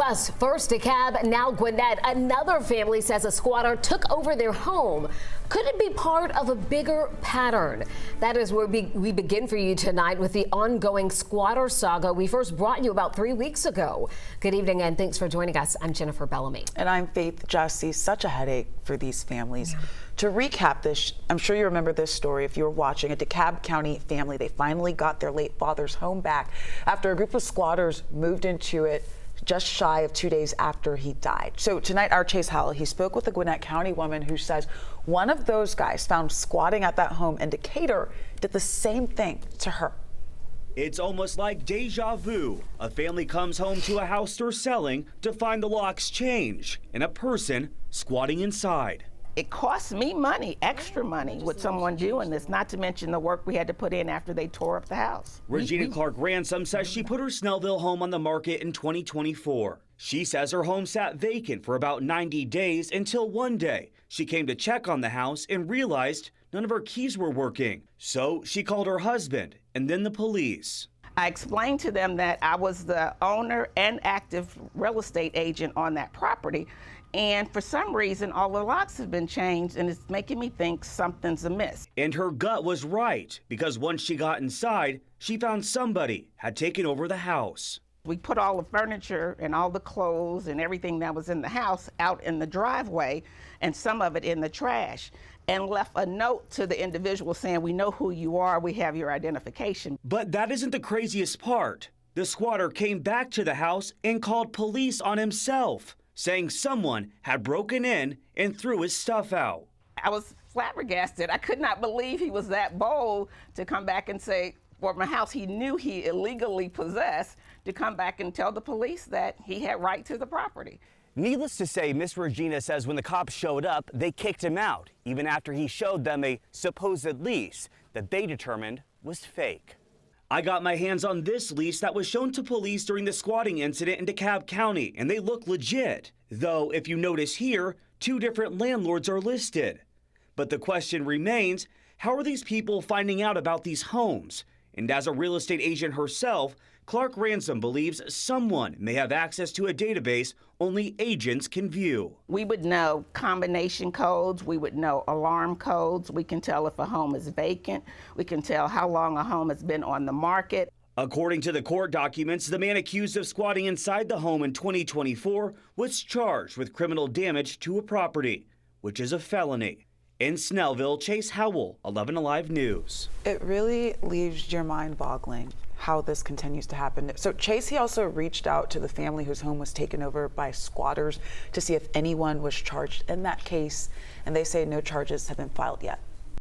Plus, first DeKalb, now Gwinnett. Another family says a squatter took over their home. Could it be part of a bigger pattern? That is where we begin for you tonight with the ongoing squatter saga we first brought you about 3 weeks ago. Good evening and thanks for joining us. I'm Jennifer Bellamy. And I'm Faith Jesse. Such a headache for these families. Yeah. To recap this, I'm sure you remember this story if you were watching. A Decatur County family, they finally got their late father's home back after a group of squatters moved into it just shy of 2 days after he died. So tonight, our Chase Howell, he spoke with a Gwinnett County woman who says one of those guys found squatting at that home in Decatur did the same thing to her. It's almost like deja vu. A family comes home to a house they're selling to find the locks change and a person squatting inside. It cost me money, extra money, with someone doing this, not to mention the work we had to put in after they tore up the house. Regina Clark Ransom says she put her Snellville home on the market in 2024. She says her home sat vacant for about 90 days until one day she came to check on the house and realized none of her keys were working. So she called her husband and then the police. I explained to them that I was the owner and active real estate agent on that property. And for some reason, all the locks have been changed, and it's making me think something's amiss. And her gut was right, because once she got inside, she found somebody had taken over the house. We put all the furniture and all the clothes and everything that was in the house out in the driveway, and some of it in the trash, and left a note to the individual saying, "We know who you are, we have your identification." But that isn't the craziest part. The squatter came back to the house and called police on himself, saying someone had broken in and threw his stuff out. I was flabbergasted. I could not believe he was that bold to come back and say, for my house he knew he illegally possessed, to come back and tell the police that he had right to the property. Needless to say, Miss Regina says when the cops showed up, they kicked him out, even after he showed them a supposed lease that they determined was fake. I got my hands on this lease that was shown to police during the squatting incident in DeKalb County, and they look legit. Though, if you notice here, 2 different landlords are listed. But the question remains, how are these people finding out about these homes? And as a real estate agent herself, Clark Ransom believes someone may have access to a database only agents can view. We would know combination codes, we would know alarm codes, we can tell if a home is vacant, we can tell how long a home has been on the market. According to the court documents, the man accused of squatting inside the home in 2024 was charged with criminal damage to a property, which is a felony. In Snellville, Chase Howell, 11 Alive News. It really leaves your mind boggling how this continues to happen. So Chase, he also reached out to the family whose home was taken over by squatters to see if anyone was charged in that case, and they say no charges have been filed yet.